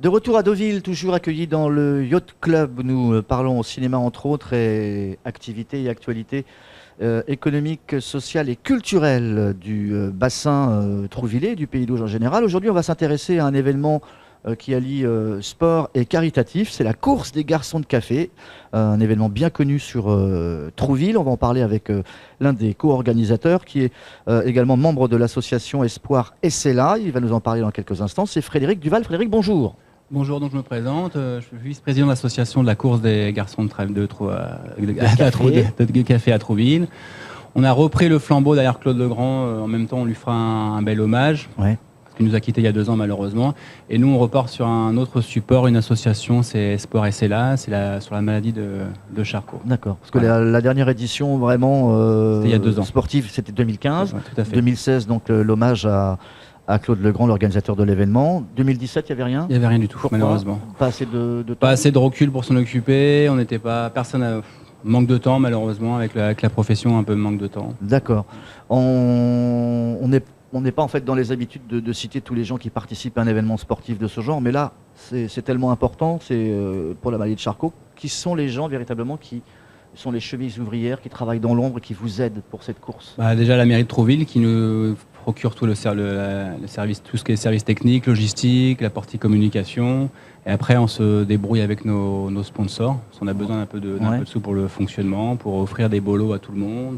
De retour à Deauville, toujours accueillis dans le Yacht Club. Nous parlons au cinéma entre autres et activités et actualités économiques, sociales et culturelles du bassin trouvillais, du Pays d'Auge en général. Aujourd'hui, on va s'intéresser à un événement qui allie sport et caritatif. C'est la course des garçons de café, un événement bien connu sur Trouville. On va en parler avec l'un des co-organisateurs qui est également membre de l'association Espoir SLA. Il va nous en parler dans quelques instants. C'est Frédéric Duval. Frédéric, bonjour. Bonjour, donc je me présente, je suis vice-président de l'association de la course des garçons de café à Trouville. On a repris le flambeau derrière Claude Legrand, en même temps on lui fera un bel hommage, parce qu'il nous a quittés il y a 2 ans malheureusement. Et nous on repart sur un autre support, une association, c'est Espoir SLA, sur la maladie de Charcot. D'accord, parce que la dernière édition vraiment c'était il y a 2 ans. Sportive, c'était 2015, ouais, tout à fait. 2016 donc l'hommage à Claude Legrand, l'organisateur de l'événement. 2017, il n'y avait rien ? Il n'y avait rien du tout, Pourquoi ? malheureusement. Pas assez de temps ? Pas assez de recul pour s'en occuper, on n'était pas, manque de temps malheureusement, avec la profession un peu manque de temps. D'accord. On n'est pas en fait dans les habitudes de citer tous les gens qui participent à un événement sportif de ce genre, mais là, c'est tellement important, c'est pour la maladie de Charcot, qui sont les gens véritablement qui sont les chemises ouvrières qui travaillent dans l'ombre et qui vous aident pour cette course ? Déjà la mairie de Trouville qui nous procure tout le service, tout ce qui est service technique, logistique, la partie communication. Et après, on se débrouille avec nos sponsors. Parce qu'on a besoin d'un peu de sous pour le fonctionnement, pour offrir des bolos à tout le monde.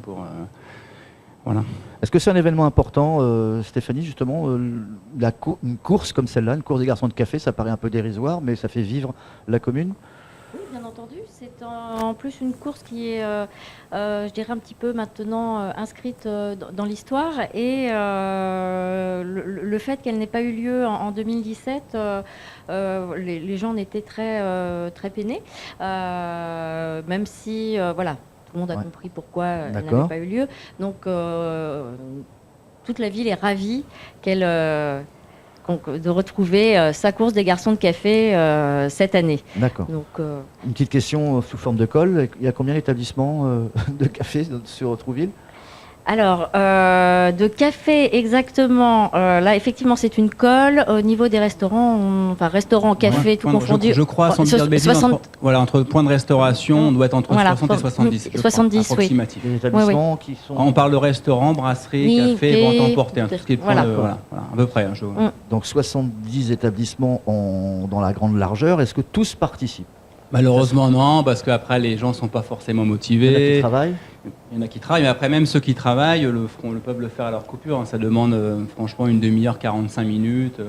Voilà. Est-ce que c'est un événement important, Stéphanie, justement, une course comme celle-là, une course des garçons de café, ça paraît un peu dérisoire, mais ça fait vivre la commune ? Oui, bien entendu. C'est en plus une course qui est, je dirais, un petit peu maintenant inscrite dans l'histoire. Et le fait qu'elle n'ait pas eu lieu en 2017, les gens en étaient très peinés. Même si, voilà, tout le monde a compris pourquoi elle n'avait pas eu lieu. Donc, toute la ville est ravie de retrouver sa course des garçons de café cette année. D'accord. Donc, une petite question sous forme de colle. Il y a combien d'établissements de café sur Trouville ? Alors, de café exactement, là effectivement c'est une colle. Au niveau des restaurants, restaurants, café, tout confondu. Je crois, sans dire de bêtises, entre points de restauration, on doit être entre 60 et 70. 70, crois, approximatif. Des établissements qui sont... On parle de restaurant, brasserie, café, vente emportée, tout ce qui est à peu près. Donc 70 établissements dans la grande largeur. Est-ce que tous participent ? Malheureusement non, parce qu'après les gens ne sont pas forcément motivés. Il y en a qui travaillent ? Il y en a qui travaillent, mais après même ceux qui travaillent peuvent le faire à leur coupure. Ça demande franchement une demi-heure, 45 minutes.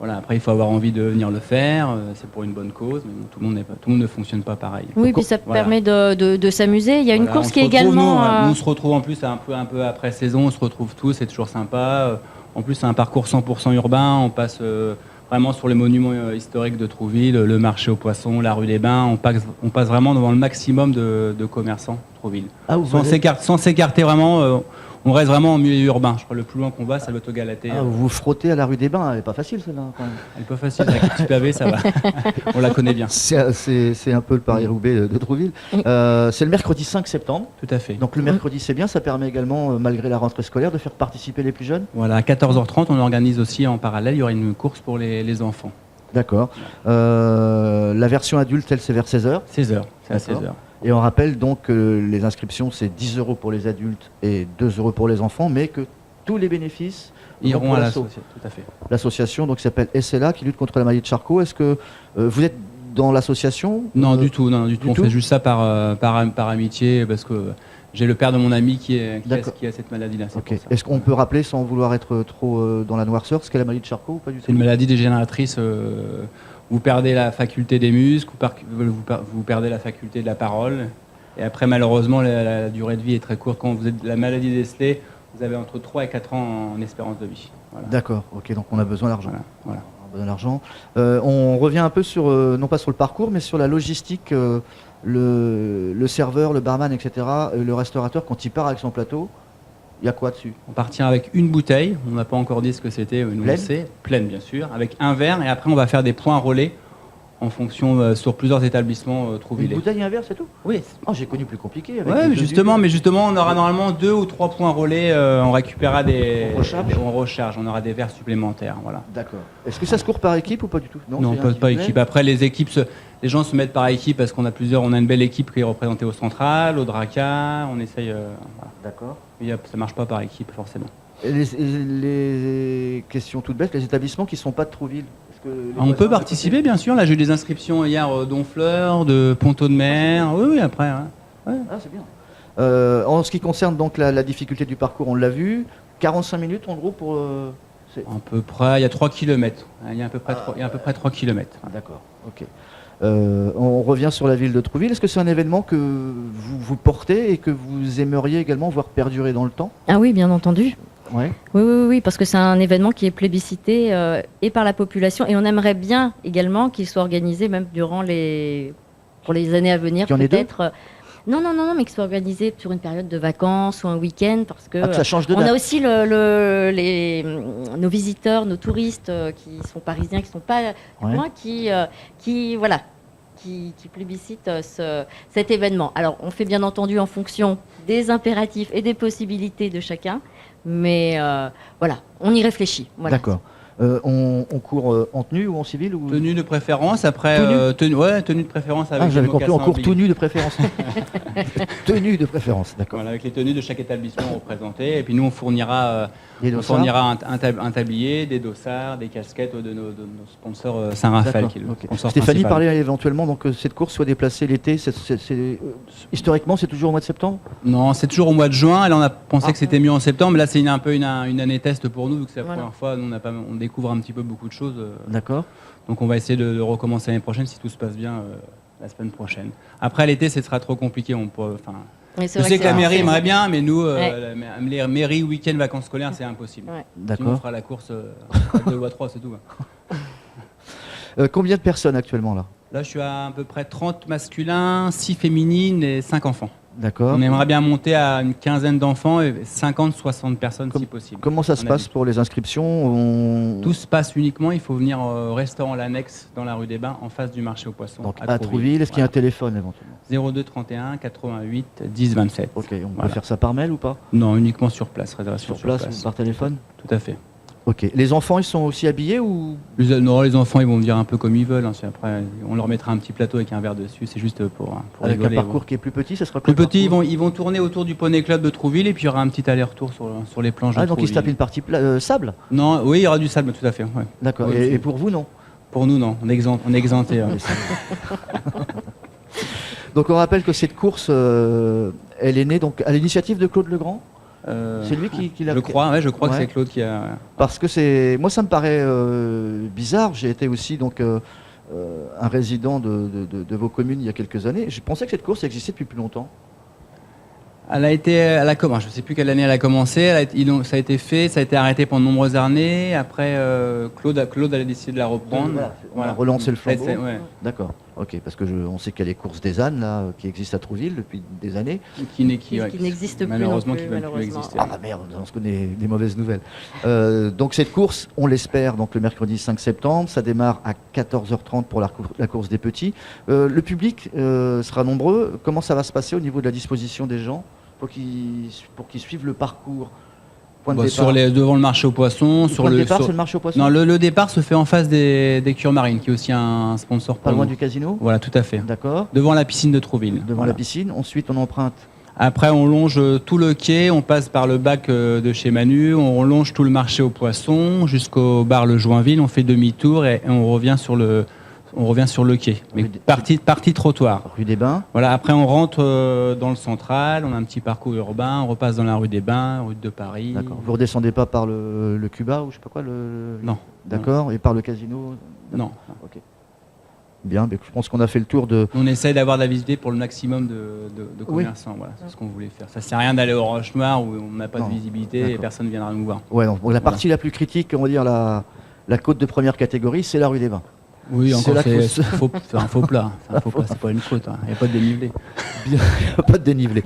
Après il faut avoir envie de venir le faire. C'est pour une bonne cause, mais tout le monde ne fonctionne pas pareil. Oui, puis ça permet de s'amuser. Il y a une course qui est également... Nous on se retrouve en plus un peu après saison, on se retrouve tous, c'est toujours sympa. En plus c'est un parcours 100% urbain, on passe... vraiment sur les monuments historiques de Trouville, le marché aux poissons, la rue des Bains, on passe vraiment devant le maximum de commerçants Trouville. Sans s'écarter vraiment, on reste vraiment en milieu urbain. Je crois que le plus loin qu'on va, c'est l'Auto-Galatée. Vous vous frottez à la rue des Bains, elle n'est pas facile celle-là quand même. Elle n'est pas facile, avec un petit pavé, ça va. On la connaît bien. C'est un peu le Paris-Roubaix de Trouville. C'est le mercredi 5 septembre. Tout à fait. Donc le mercredi c'est bien, ça permet également, malgré la rentrée scolaire, de faire participer les plus jeunes. Voilà, à 14h30, on organise aussi en parallèle, il y aura une course pour les enfants. D'accord. La version adulte, elle, c'est vers 16h. 16h, c'est à 16h. Et on rappelle donc que les inscriptions, c'est 10 € pour les adultes et 2 € pour les enfants, mais que tous les bénéfices iront à l'association. Tout à fait. L'association donc, qui s'appelle SLA, qui lutte contre la maladie de Charcot. Est-ce que vous êtes dans l'association ? Non, du tout. On fait juste ça par amitié, parce que j'ai le père de mon ami qui a cette maladie-là. Okay. Est-ce qu'on peut rappeler, sans vouloir être trop dans la noirceur, ce qu'est la maladie de Charcot ou pas du tout ? C'est une maladie dégénératrice. Vous perdez la faculté des muscles, vous perdez la faculté de la parole. Et après, malheureusement, la durée de vie est très courte. Quand vous êtes la maladie décelée, vous avez entre 3 et 4 ans en espérance de vie. Voilà. D'accord, ok, donc on a besoin d'argent. Voilà. On a besoin d'argent. On revient un peu sur, non pas sur le parcours, mais sur la logistique, le serveur, le barman, etc., le restaurateur, quand il part avec son plateau, il y a quoi dessus ? On partira avec une bouteille, on n'a pas encore dit ce que c'était, pleine bien sûr, avec un verre, et après on va faire des points relais en fonction sur plusieurs établissements Une Trouville. bouteille et un verre, c'est tout? Oui. Oh, j'ai connu plus compliqué. Avec Ouais, les justement, devis. mais justement, on aura normalement 2 ou 3 points relais. On récupérera On recharge. on recharge. On aura des verres supplémentaires. Voilà. D'accord. Est-ce que ça se court par équipe ou pas du tout? Non, c'est pas individuel. équipe. Après, les gens se mettent par équipe parce qu'on a plusieurs. On a une belle équipe qui est représentée au Central, au Draca. On essaye. Voilà. D'accord. Ça marche pas par équipe forcément. Et les questions toutes bêtes, les établissements qui ne sont pas de Trouville. Est-ce que les On voisins peut de participer, bien sûr. Là, j'ai eu des inscriptions hier d'Honfleur, de Ponto de Mer. Oui, après. Hein. Ouais. côté? Ah, c'est bien. En ce qui concerne donc la difficulté du parcours, on l'a vu. 45 minutes en gros pour. À peu près, il y a 3 km. Il y a à peu près 3 km. D'accord. Ok. On revient sur la ville de Trouville. Est-ce que c'est un événement que vous portez et que vous aimeriez également voir perdurer dans le temps? Ah oui, bien entendu. Ouais. Oui, parce que c'est un événement qui est plébiscité et par la population, et on aimerait bien également qu'il soit organisé même pour les années à venir, Qu'il y en ait peut-être. Non, mais qu'il soit organisé sur une période de vacances ou un week-end, parce que Ah, que ça change de on date. a aussi nos visiteurs, nos touristes qui sont parisiens, qui sont pas Ouais. loin, qui plébiscitent cet événement. Alors, on fait bien entendu en fonction des impératifs et des possibilités de chacun, mais voilà, on y réfléchit. Voilà. D'accord. On court en tenue ou en civil ou... Tenue de préférence, après. Tenue de préférence avec Ah, les j'avais compris, en mocassins court tout nu de préférence. Tenue de préférence, d'accord. Voilà, avec les tenues de chaque établissement représenté. Et puis nous, on fournira Et On dossards. fournira un tablier, des dossards, des casquettes de nos sponsors Saint-Raphaël. D'accord, Qui est le ok. sponsor Stéphanie principal. parlait éventuellement donc, que cette course soit déplacée l'été. Historiquement, c'est toujours au mois de septembre? Non, c'est toujours au mois de juin. Là, on a pensé Ah. que c'était mieux en septembre. Là, c'est un peu une année test pour nous, vu que c'est la Voilà. première fois. Nous, on découvre un petit peu beaucoup de choses. D'accord. Donc, on va essayer de recommencer l'année prochaine, si tout se passe bien, la semaine prochaine. Après, l'été, ce sera trop compliqué. Mais c'est Je vrai sais que la c'est- mairie c'est- aimerait bien, mais nous, Ouais. les mairies week-end vacances scolaires, c'est impossible. Ouais. Sinon, on D'accord. fera la course à 2 ou à 3, c'est tout. Combien de personnes actuellement là? Là, je suis à peu près 30 masculins, 6 féminines et 5 enfants. D'accord. On aimerait bien monter à une quinzaine d'enfants et 50-60 personnes si possible. Comment ça se On a passe dit. pour les inscriptions? Tout se passe uniquement, il faut venir au restaurant L'Annexe dans la rue des Bains, en face du marché aux poissons. Donc à Trouville, est-ce qu'il y a un téléphone éventuellement? 02 31 88 10 27. Ok, on peut Voilà. faire ça par mail ou pas? Non, uniquement sur place, réservation Sur place ou par téléphone? Tout à fait. Ok. Les enfants, ils sont aussi habillés ou? Non, les enfants, ils vont venir un peu comme ils veulent. Hein. Après, on leur mettra un petit plateau avec un verre dessus. C'est juste pour Avec rigoler. un parcours qui est plus petit, ça sera Plus quoi le petit, parcours? ils vont tourner autour du Poney Club de Trouville et puis il y aura un petit aller-retour sur les planches de Ah, donc ils se tapent Trouville. une partie sable? Non, oui, il y aura du sable, tout à fait. Ouais. D'accord. Oui, Et c'est- pour vous, non? Pour nous, non. On est exempté. Hein. Donc on rappelle que cette course, elle est née donc à l'initiative de Claude Legrand. C'est lui qui l'a. Je crois que Ouais. c'est Claude qui a. Parce que moi, ça me paraît bizarre. J'ai été aussi donc un résident de vos communes il y a quelques années. Je pensais que cette course existait depuis plus longtemps. Je ne sais plus quelle année elle a commencé. Ça a été fait, ça a été arrêté pendant de nombreuses années. Après, Claude a décidé de la reprendre. On a relancé le flambeau. Ouais. D'accord. Ok. Parce que on sait qu'il y a les courses des ânes là qui existent à Trouville depuis des années. Qui n'existe plus malheureusement, non plus, qui ne va plus malheureusement. exister. Ah merde, on se connaît des mauvaises nouvelles. Donc cette course, on l'espère, donc le mercredi 5 septembre, ça démarre à 14h30 pour la course des petits. Le public sera nombreux. Comment ça va se passer au niveau de la disposition des gens pour qu'ils suivent le parcours? Point de départ. Devant le marché aux poissons. Le point de départ, c'est le marché aux poissons. Non, le départ se fait en face des Cures Marines, qui est aussi un sponsor Pas pour loin nous. du casino. Voilà, tout à fait. D'accord. Devant la piscine de Trouville. Devant Voilà. la piscine. Ensuite, on emprunte. Après, on longe tout le quai, on passe par le bac de chez Manu, on longe tout le marché aux poissons jusqu'au bar Le Joinville, on fait demi-tour et on revient sur le quai. Mais partie trottoir. Rue des Bains. Voilà, après on rentre dans le central, on a un petit parcours urbain, on repasse dans la rue des Bains, rue de Paris. D'accord. Vous redescendez pas par le Cuba ou je sais pas quoi Non. D'accord. Et par le casino. Non. Ok. Bien. Mais je pense qu'on a fait le tour de. On essaye d'avoir de la visibilité pour le maximum de commerçants. Voilà, c'est ce qu'on voulait faire. Ça sert à rien d'aller au Roche-Noir où on n'a pas Non, de visibilité et d'accord. personne ne viendra nous voir. Ouais. Donc, la partie la plus critique, on va dire la côte de première catégorie, c'est la rue des Bains. Oui, C'est encore là qu'il c'est un faux plat. C'est un faux plat, c'est pas une faute. Il n'y a pas de dénivelé. Bien, pas de dénivelé.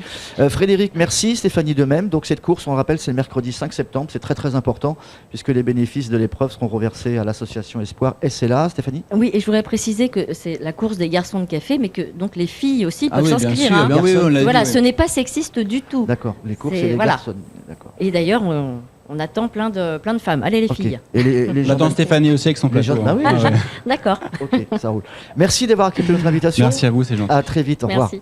Frédéric, merci. Stéphanie de même. Donc cette course, on le rappelle, c'est le mercredi 5 septembre. C'est très très important puisque les bénéfices de l'épreuve seront reversés à l'association Espoir. Et c'est là, Stéphanie? Oui, et je voudrais préciser que c'est la course des garçons de café, mais que donc les filles aussi peuvent oui, bien s'inscrire. sûr. Hein. Ben oui, on l'a Voilà, dit, ce n'est pas sexiste du tout. D'accord. Les courses C'est- et les voilà. garçons. D'accord. Et d'ailleurs, on attend plein de femmes. Allez les Ok. filles. Et les gens. J'attends Stéphanie aussi avec son Les gens- plateau. Ah oui, hein. les gens- D'accord. Ok, ça roule. Merci d'avoir accepté notre invitation. Merci à vous, c'est gentil. À très vite. Au revoir. Merci.